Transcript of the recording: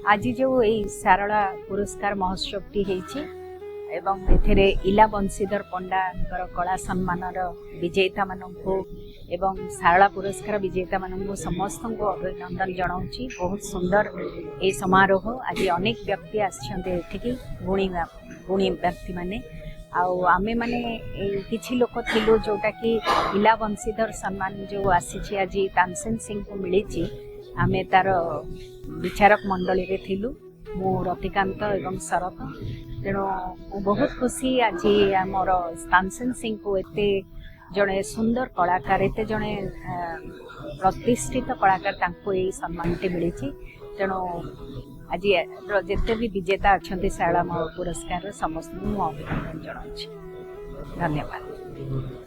आज जो यही सारला पुरस्कार महोत्सवटी होती एवं एथिरे इला बंशीधर पंडा कला सम्मान विजेता मानू एवं सारला पुरस्कार विजेता मानू समस्त को अभिनंदन जनाऊँगी। बहुत सुंदर ये समारोह। आज अनेक व्यक्ति आसिक गुणी व्यक्ति माने आमे माने किछि लोक थिलु जोटा कि इला बंशीधर सम्मान जो आसी आज तानसेन सिंह को मिली आमे तार विचारक मंडली रे थिलु मु रतिकांत एवं शरत। तेणु बहुत खुशी आज आमर तानसेन सिंह को एते जड़े सुंदर कलाकार एत जड़े प्रतिष्ठित कलाकार तांको यही सम्मानटी मिली। तेणु आज जिते भी विजेता अच्छा सारला पुरस्कार समस्त अभिनंदन जनाऊँ। धन्यवाद।